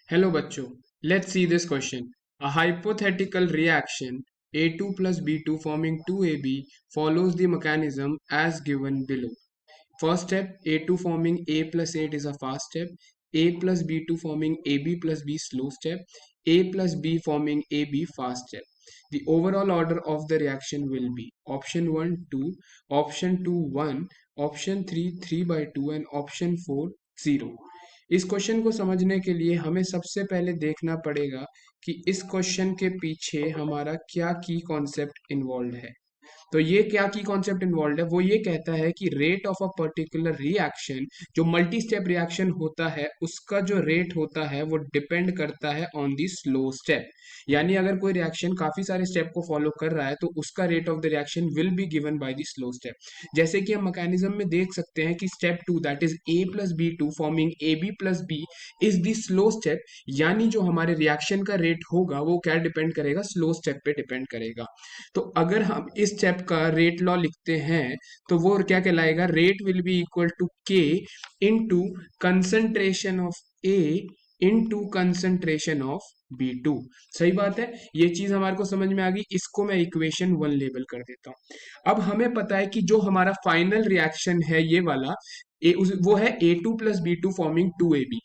Hello बच्चों, let's see this question. A hypothetical reaction A2 plus B2 forming 2AB follows the mechanism as given below. First step, A2 forming A plus 8 is a fast step. A plus B2 forming AB plus B slow step. A plus B forming AB fast step. The overall order of the reaction will be option 1 2, option 2 1, option 3 3 by 2 and option 4 0. इस question को समझने के लिए हमें सबसे पहले देखना पड़ेगा कि इस क्वेश्चन के पीछे हमारा क्या की कॉन्सेप्ट इन्वॉल्व है। तो ये क्या की कॉन्सेप्ट इन्वॉल्व है, वो ये कहता है कि rate of a particular reaction, जो मल्टी स्टेप रिएक्शन होता है उसका जो रेट होता है वो डिपेंड करता है ऑन दी स्लो स्टेप। यानी अगर कोई रिएक्शन काफी सारे स्टेप को फॉलो कर रहा है तो उसका rate of the reaction will be given by the slow step. जैसे कि हम मैकेनिज्म में देख सकते हैं कि step 2 that is A plus B2 forming AB plus B is the slow step. यानी जो हमारे रिएक्शन का रेट होगा वो क्या डिपेंड करेगा, स्लो स्टेप पे डिपेंड करेगा। तो अगर हम इस स्टेप का रेट लॉ लिखते हैं तो वो क्या कहलाएगा, rate will be equal to K into concentration of A into concentration of B2। सही बात है, ये चीज हमारे को समझ में आ गई। इसको मैं इक्वेशन 1 लेबल कर देता हूं। अब हमें पता है कि जो हमारा फाइनल रिएक्शन है ये वाला वो है A2 plus B2 forming 2AB।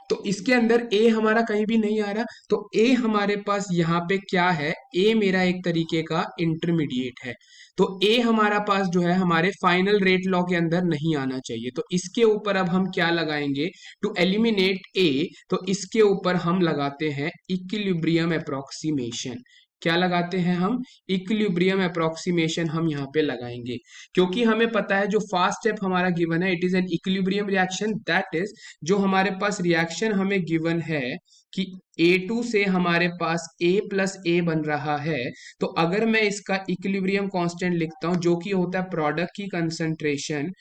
तो इसके अंदर ए हमारा कहीं भी नहीं आ रहा, तो ए हमारे पास यहाँ पे क्या है, ए मेरा एक तरीके का इंटरमीडिएट है। तो ए हमारा पास जो है हमारे फाइनल रेट लॉ के अंदर नहीं आना चाहिए। तो इसके ऊपर अब हम क्या लगाएंगे टू एलिमिनेट ए, तो इसके ऊपर हम लगाते हैं इक्विलिब्रियम अप्रोक्सीमेशन। क्या लगाते हैं हम, इक्विलिब्रियम अप्रोक्सीमेशन हम यहाँ पे लगाएंगे। क्योंकि हमें पता है जो फास्ट स्टेप हमारा गिवन है it is an equilibrium reaction, that is जो हमारे पास रिएक्शन हमें गिवन है कि A2 से हमारे पास A प्लस ए बन रहा है। तो अगर मैं इसका इक्विलिब्रियम कांस्टेंट लिखता हूं जो कि होता है प्रोडक्ट की कंसंट्रेशन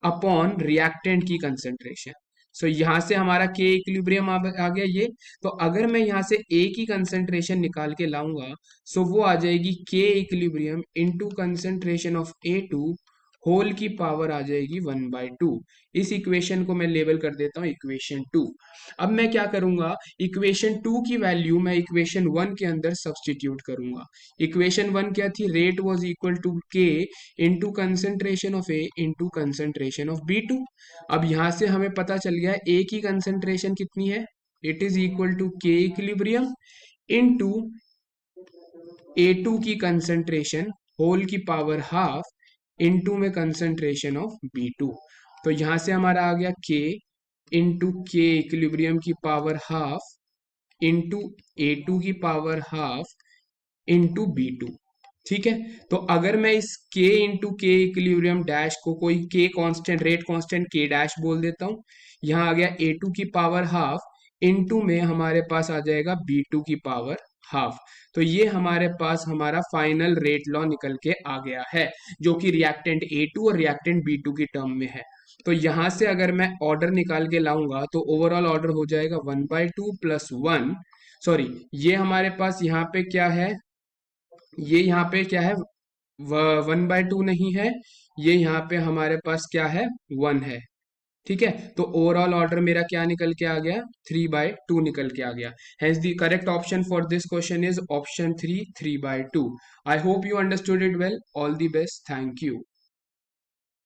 अपॉन रिएक्टेंट की कंसंट्रेशन। सो यहाँ से हमारा के इक्विलिब्रियम आ गया ये। तो अगर मैं यहाँ से A की कंसंट्रेशन निकाल के लाऊंगा सो वो आ जाएगी के equilibrium into concentration of A2 whole की पावर आ जाएगी 1/2। इस इक्वेशन को मैं लेबल कर देता हूं इक्वेशन 2। अब मैं क्या करूंगा, इक्वेशन 2 की वैल्यू मैं इक्वेशन 1 के अंदर सब्सटीट्यूट करूंगा। इक्वेशन 1 क्या थी, rate was equal to K into concentration of A into concentration of B2। अब यहां से हमें पता चल गया ए की कंसंट्रेशन कितनी है, इट इज इक्वल टू के इक्विलिब्रियम इनटू A2 की कंसंट्रेशन होल की पावर हाफ इनटू में कंसंट्रेशन ऑफ B2। तो यहां से हमारा आ गया K इनटू के इक्विलिब्रियम की पावर हाफ इनटू A2 की पावर हाफ इनटू B2। ठीक है, तो अगर मैं इस K इंटू के इक्विलिब्रियम डैश को कोई K constant, rate constant K dash बोल देता हूं। यहाँ आ गया A2 की पावर हाफ इनटू में हमारे पास आ जाएगा B2 की पावर हाफ। तो ये हमारे पास हमारा फाइनल रेट लॉ निकल के आ गया है जो कि रिएक्टेंट A2 और रिएक्टेंट B2 की टर्म में है। तो यहां से अगर मैं ऑर्डर निकाल के लाऊंगा तो ओवरऑल ऑर्डर हो जाएगा 1/2 प्लस 1। सॉरी, ये हमारे पास यहाँ पे क्या है, ये यहाँ पे क्या है, 1/2 नहीं है, ये यहाँ पे हमारे पास क्या है, 1 है। ठीक है, तो ओवरऑल ऑर्डर मेरा क्या निकल के आ गया, 3/2 निकल के आ गया। Hence the correct option for this question is option 3, 3/2। I hope you understood it well. All the best, thank you.